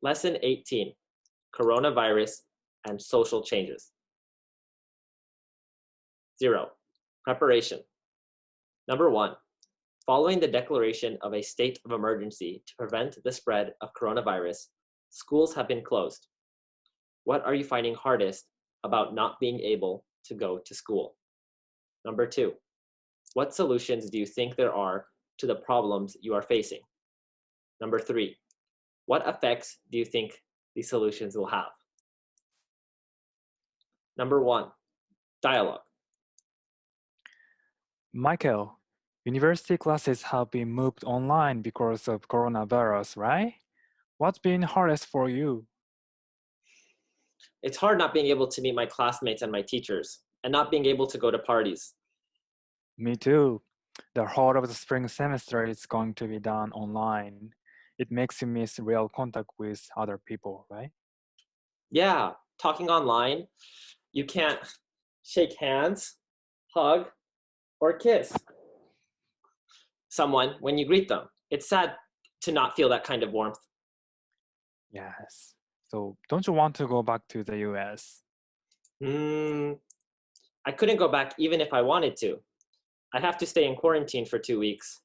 Lesson 18, Coronavirus and Social Changes. 0. Preparation. Number 1. Following the declaration of a state of emergency to prevent the spread of coronavirus, schools have been closed. What are you finding hardest about not being able to go to school? Number 2. What solutions do you think there are to the problems you are facing? Number 3. What effects do you think these solutions will have? Number 1. Dialogue. Michael, university classes have been moved online because of coronavirus, right? What's been hardest for you? It's hard not being able to meet my classmates and my teachers, and not being able to go to parties. Me too. The whole of the spring semester is going to be done online. It makes you miss real contact with other people, right? Yeah, talking online, you can't shake hands, hug, or kiss someone when you greet them. It's sad to not feel that kind of warmth. Yes. So don't you want to go back to the US? I couldn't go back even if I wanted to. I'd have to stay in quarantine for 2 weeks,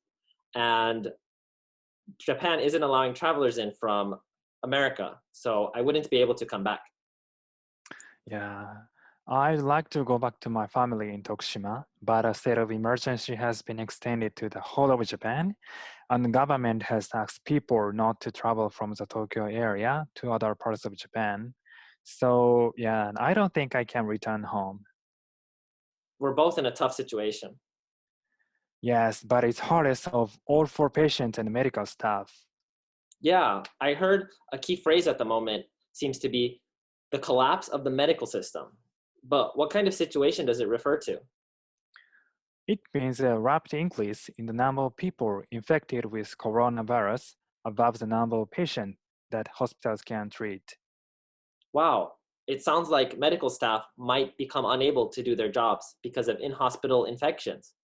and Japan isn't allowing travelers in from America, so I wouldn't be able to come back. Yeah. I'd like to go back to my family in Tokushima, but a state of emergency has been extended to the whole of Japan, and the government has asked people not to travel from the Tokyo area to other parts of Japan. So, yeah, I don't think I can return home. We're both in a tough situation. Yes, but it's hardest of all for patients and medical staff. Yeah, I heard a key phrase at the moment seems to be the collapse of the medical system. But what kind of situation does it refer to? It means a rapid increase in the number of people infected with coronavirus above the number of patients that hospitals can treat. Wow, it sounds like medical staff might become unable to do their jobs because of in-hospital infections.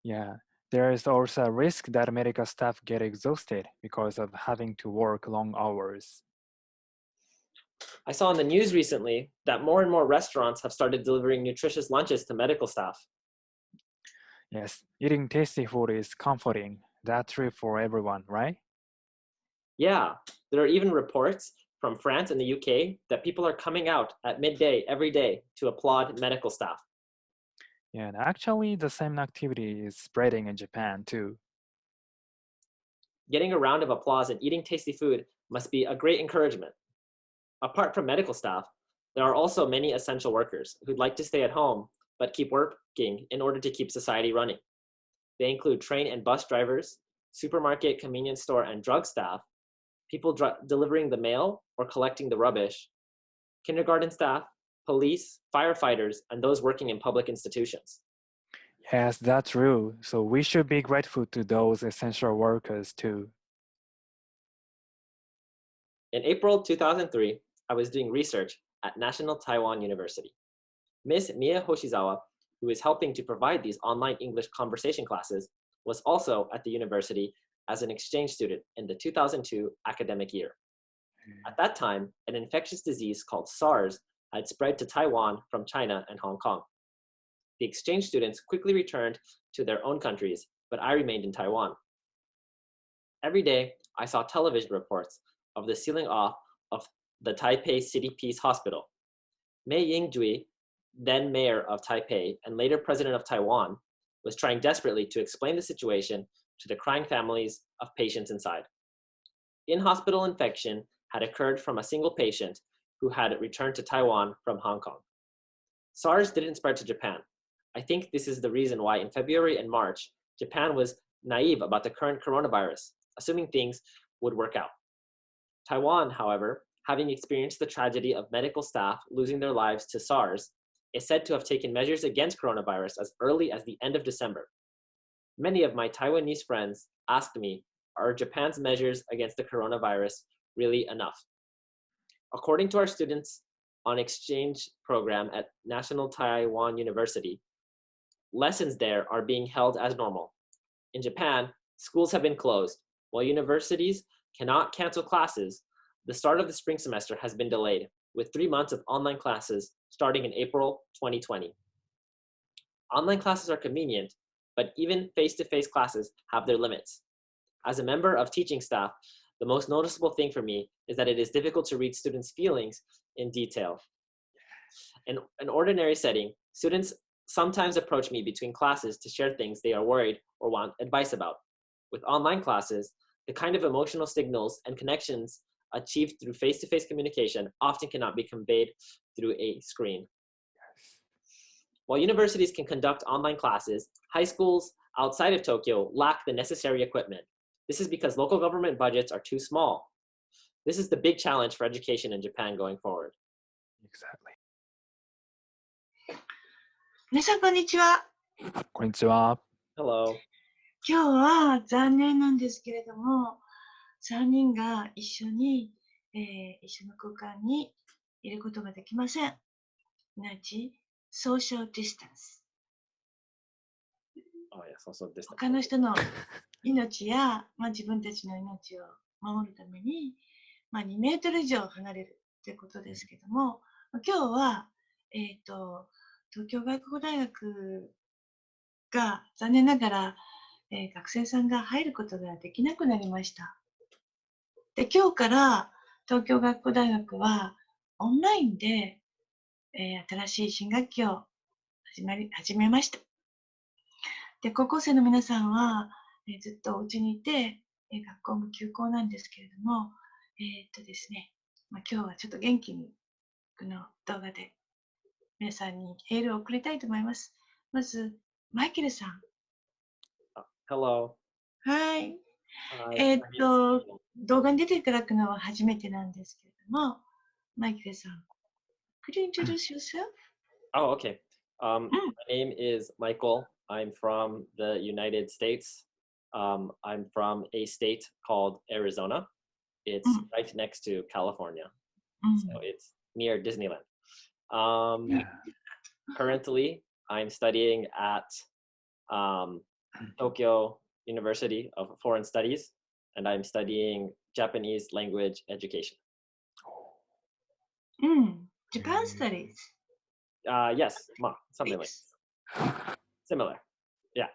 Yeah, there is also a risk that medical staff get exhausted because of having to work long hours. I saw in the news recently that more and more restaurants have started delivering nutritious lunches to medical staff. Yes, eating tasty food is comforting. That's true for everyone, right? Yeah, there are even reports from France and the UK that people are coming out at midday every day to applaud medical staff. Yeah, and actually the same activity is spreading in Japan too. Getting a round of applause and eating tasty food must be a great encouragement. Apart from medical staff, there are also many essential workers who'd like to stay at home but keep working in order to keep society running. They include train and bus drivers, supermarket, convenience store, and drug staff, people delivering the mail or collecting the rubbish, kindergarten staff, police, firefighters, and those working in public institutions. Yes, that's true. So we should be grateful to those essential workers too. In April 2003, I was doing research at National Taiwan University. Ms. Mie Hoshizawa, who is helping to provide these online English conversation classes, was also at the university as an exchange student in the 2002 academic year. At that time, an infectious disease called SARS had spread to Taiwan from China and Hong Kong. The exchange students quickly returned to their own countries, but I remained in Taiwan. Every day, I saw television reports of the sealing off of the Taipei City Peace Hospital. Mei Ying-jui, then mayor of Taipei and later president of Taiwan, was trying desperately to explain the situation to the crying families of patients inside. In-hospital infection had occurred from a single patient who had returned to Taiwan from Hong Kong. SARS didn't spread to Japan. I think this is the reason why in February and March, Japan was naive about the current coronavirus, assuming things would work out. Taiwan, however, having experienced the tragedy of medical staff losing their lives to SARS, is said to have taken measures against coronavirus as early as the end of December. Many of my Taiwanese friends asked me, are Japan's measures against the coronavirus really enough? According to our students on exchange program at National Taiwan University, lessons there are being held as normal. In Japan, schools have been closed, while universities cannot cancel classes, the start of the spring semester has been delayed, with 3 months of online classes starting in April 2020. Online classes are convenient, but even face-to-face classes have their limits. As a member of teaching staff, the most noticeable thing for me is that it is difficult to read students' feelings in detail. In an ordinary setting, students sometimes approach me between classes to share things they are worried or want advice about. With online classes, the kind of emotional signals and connections achieved through face-to-face communication often cannot be conveyed through a screen. While universities can conduct online classes, high schools outside of Tokyo lack the necessary equipment. This is because local government budgets are too small. This is the big challenge for education in Japan going forward. Exactly. 皆さん、こんにちは。こんにちは。Hello. 今日は残念なんですけれども、3人が一緒に、一緒の空間にいることができません。すなわち、ソーシャルディスタンス。social distance. 他の人の命や、自分たちの命を守るために、2メートル以上離れるということですけども、今日は、東京外国語大学が残念ながら、学生さんが入ることができなくなりました。で、今日から東京外国語大学はオンラインで、新しい新学期を始めました。で、高校生の皆さんは、ずっとお家にいて、学校も休校なんですけれども、ですね、今日はちょっと元気にこの動画で皆さんにエールを送りたいと思います。まず、マイケルさん。Hello. はい。Hi. 動画に出ていただくのは初めてなんですけれども、マイケルさん。Could you introduce yourself? Oh, okay. My name is Michael. I'm from the United States. I'm from a state called Arizona. It's right next to California. So it's near Disneyland. Currently, I'm studying at Tokyo University of Foreign Studies, and I'm studying Japanese language education. Japan studies? Yes, something like similar. Yeah.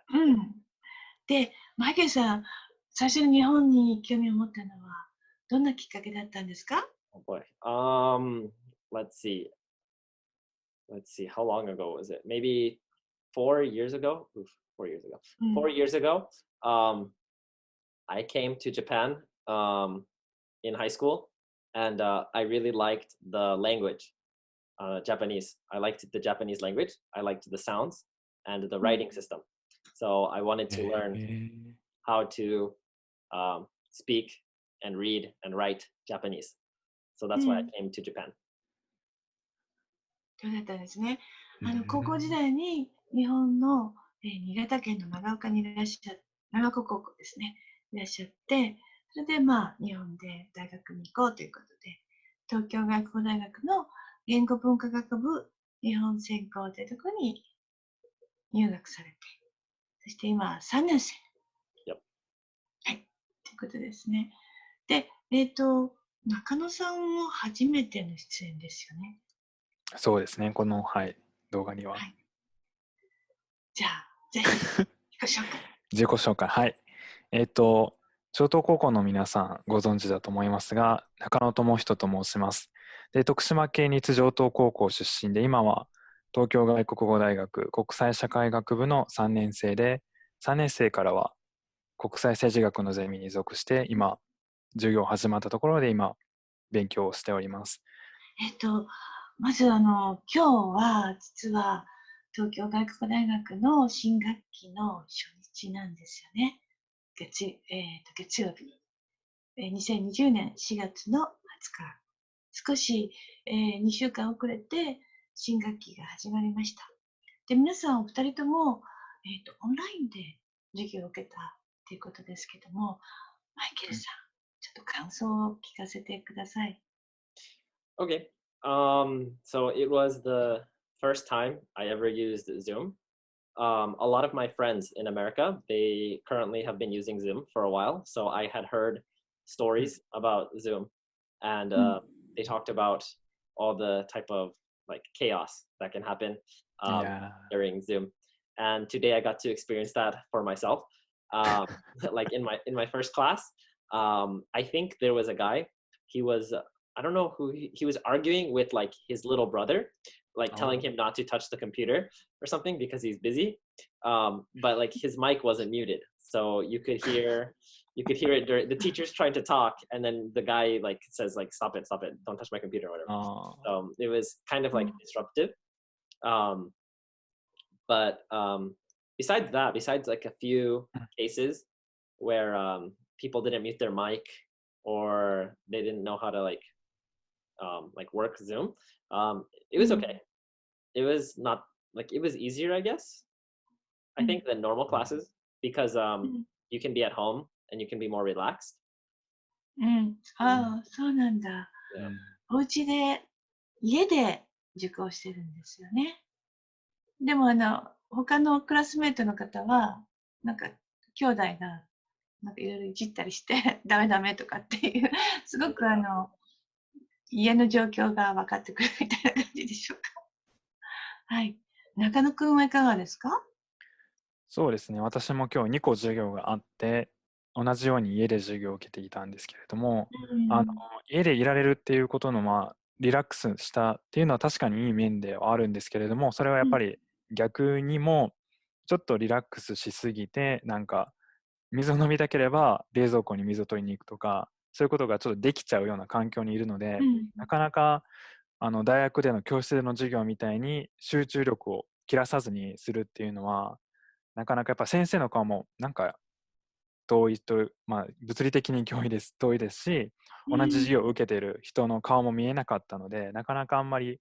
で、マイケルさん、最初に日本に興味を持ったのはどんなきっかけだったんですか？ Oh boy. Let's see. How long ago was it? Maybe 4 years ago. 4 years ago. 4 years ago. I came to Japan in high school, and I really liked the language, Japanese. I liked the Japanese language. I liked the sounds and the writing system. So I wanted to learn how to speak and read and write Japanese. So that's why I came to Japan. そうだったんですね。高校時代に日本の、新潟県の長岡にいらっしゃって、長岡高校ですね、いらっしゃって、それで日本で大学に行こうということで、東京外国語大学の言語文化学部日本専攻というところに入学されて、そして今3年生。はい、ということですね。で、中野さんも初めての出演ですよね。そうですね、この、動画には。じゃあ、ぜひ、自己紹介。自己紹介、はい。城東高校の皆さんご存知だと思いますが、中野智人と申します。で、徳島県立城東高校出身で、今は東京外国語大学国際社会学部の3年生で、3年生からは国際政治学のゼミに属して、今、授業始まったところで今、勉強をしております。まず今日は実は東京外国語大学の新学期の初日なんですよね。月曜日。2020年4月の20日。少し、2週間遅れて新学期が始まりました。で、皆さんお二人とも、オンラインで授業を受けたということですけども、マイケルさん、ちょっと感想を聞かせてください。Okay. So it was the first time I ever used Zoom. A lot of my friends in America, they currently have been using Zoom for a while. So I had heard stories about Zoom, and they talked about all the type of like chaos that can happen during Zoom. And today I got to experience that for myself. Like in my first class, I think there was a guy. He was I don't know who he was arguing with, like his little brother, like telling him not to touch the computer or something because he's busy. But like his mic wasn't muted, so you could hear it during the teacher's trying to talk, and then the guy like says like stop it, don't touch my computer or whatever. So it was kind of like disruptive. But besides like a few cases where people didn't mute their mic or they didn't know how to like work Zoom, it was okay. It was not like, it was easier, I guess, I think, than normal classes, because you can be at home and you can be more relaxed. ああ、そうなんだ。お家で、家で塾をしてるんですよね。でも他のクラスメートの方は、なんか、兄弟が、なんかいろいろいじったりして、ダメとかっていう、すごく家の状況が分かってくるみたいな感じでしょうか。はい。中野くんはいかがですか？そうですね。私も今日2個授業があって、同じように家で授業を受けていたんですけれども、家でいられるっていうことの、リラックスしたっていうのは確かにいい面ではあるんですけれども、それはやっぱり逆にもちょっとリラックスしすぎて、なんか水を飲みたければ冷蔵庫に水を取りに行くとか、そういうことがちょっとできちゃうような環境にいるので、なかなか大学での教室での授業みたいに集中力を切らさずにするっていうのは、なかなかやっぱ先生の顔もなんか遠いと、物理的に遠いですし、同じ授業を受けている人の顔も見えなかったので、なかなかあんまり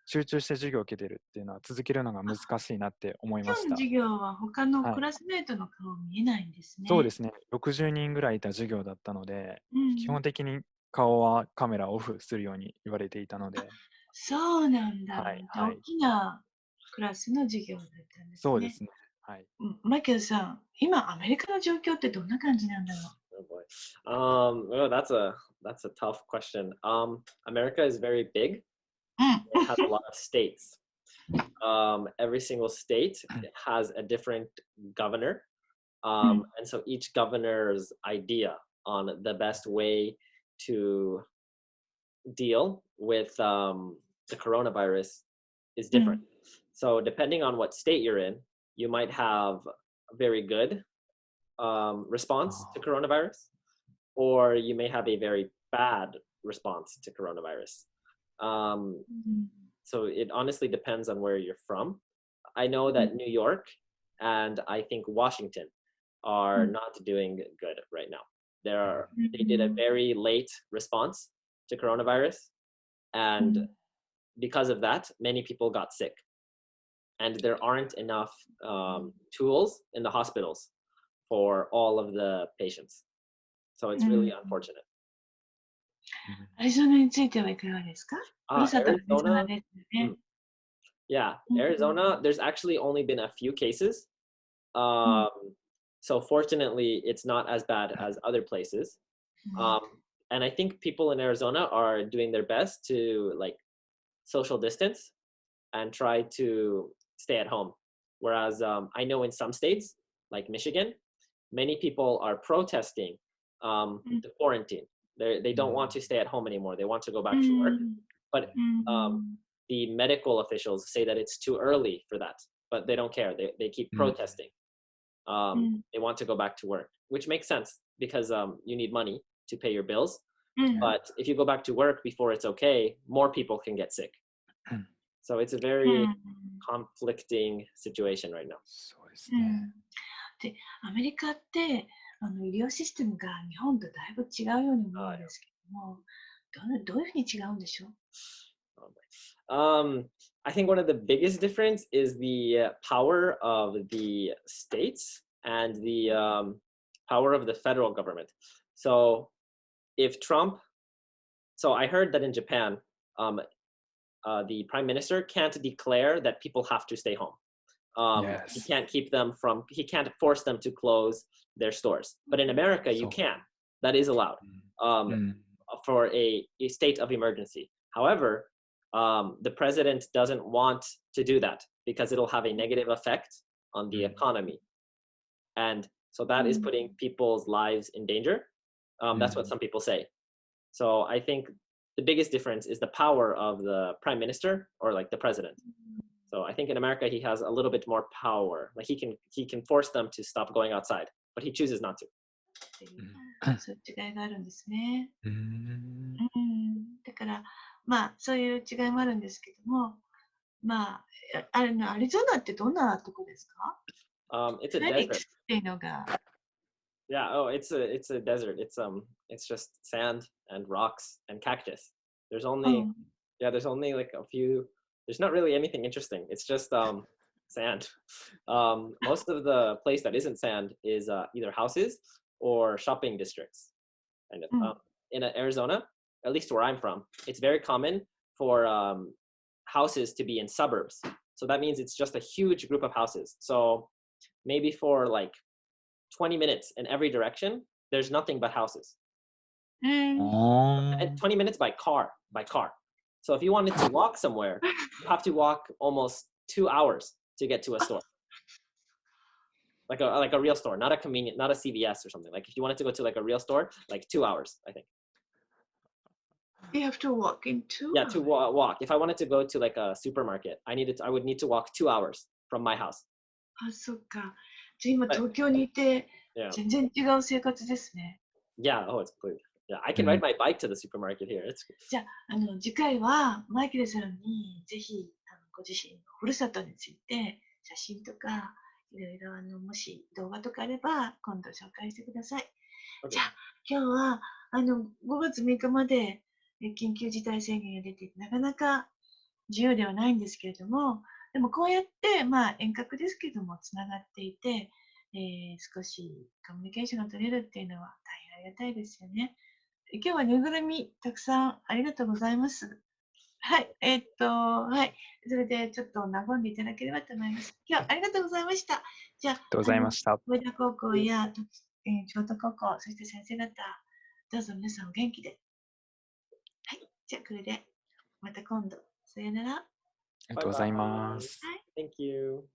集中して授業を受けているっていうのは続けるのが難しいなって思いました。今日の授業は他のクラスメートの顔見えないんですね。そうですね。60人ぐらいいた授業だったので、基本的に顔はカメラオフするように言われていたので。そうなんだ。大きなクラスの授業だったんですね。そうですね。はい。マイケルさん、今アメリカの状況ってどんな感じなんだろう？ Well, that's a tough question. America is very big. It has a lot of states. Every single state has a different governor. And so each governor's idea on the best way to deal with the coronavirus is different. So depending on what state you're in, you might have a very good response to coronavirus, or you may have a very bad response to coronavirus. So it honestly depends on where you're from. I know that New York and I think Washington are not doing good right now. They did a very late response to coronavirus, and because of that, many people got sick. And there aren't enough tools in the hospitals for all of the patients. So it's really unfortunate. アリゾナについてはいかがですか？ふるさとアリゾナですよね。Yeah, Arizona, there's actually only been a few cases. So fortunately, it's not as bad as other places. And I think people in Arizona are doing their best to like social distance and try to stay at home. Whereas I know in some states, like Michigan, many people are protesting the quarantine. They don't want to stay at home anymore. They want to go back to work. But the medical officials say that it's too early for that, but they don't care. They keep protesting. They want to go back to work, which makes sense because you need money to pay your bills. But if you go back to work before it's okay, more people can get sick. So it's a very conflicting situation right now. そうですね。で、アメリカって医療システムが日本とだいぶ違うように思うんですけども、どういうふうに違うんでしょう？ I think one of the biggest difference is the power of the states and the power of the federal government. So if Trump, so I heard that in Japan, the prime minister can't declare that people have to stay home. He can't he can't force them to close their stores. But in America, you can. That is allowed. for a state of emergency. However, the president doesn't want to do that because it'll have a negative effect on the economy. And so that is putting people's lives in danger. That's what some people say. So I think the biggest difference is the power of the prime minister or like the president. So I think in America, he has a little bit more power. Like he can force them to stop going outside, but he chooses not to. そういう違いがあるんですね。だから、まあ、そういう違いもあるんですけども、まあ、アリゾナってどんなとこですか？ It's a フェニック desert. スっていうのが、Yeah. Oh, it's a desert. It's just sand and rocks and cactus. There's only there's only like a few. There's not really anything interesting. It's just sand. Most of the place that isn't sand is either houses or shopping districts. And in Arizona, at least where I'm from, it's very common for houses to be in suburbs. So that means it's just a huge group of houses. So maybe for like 20 minutes in every direction, there's nothing but houses. And 20 minutes by car. So if you wanted to walk somewhere, you have to walk almost 2 hours to get to a store. Like a real store, not a convenient, not a CVS or something. Like if you wanted to go to like a real store, like 2 hours, I think. You have to walk in 2 Yeah, to walk. If I wanted to go to like a supermarket, I would need to walk 2 hours from my house. あ、そっか。じゃあ今東京にいて、全然違う生活ですね。Yeah, oh, it's completely. Yeah, I can ride my bike to the supermarket here. It's じゃあ、次回はマイケルさんにぜひご自身のふるさとについて写真とかいろいろもし動画とかあれば今度紹介してください。Okay. じゃあ今日は5月6日まで緊急事態宣言が出てなかなか自由ではないんですけれども、でもこうやってまあ遠隔ですけどもつながっていて、少しコミュニケーションが取れるっていうのは大変ありがたいですよね。今日はぬいぐるみたくさんありがとうございます。はい、はい。それでちょっと和んでいただければと思います。今日ありがとうございました。じゃあ、ありがとうございました。上田高校や京都高校、そして先生方、どうぞ皆さんお元気で。はい、じゃあこれでまた今度。さよなら。ありがとうございます。Thank you.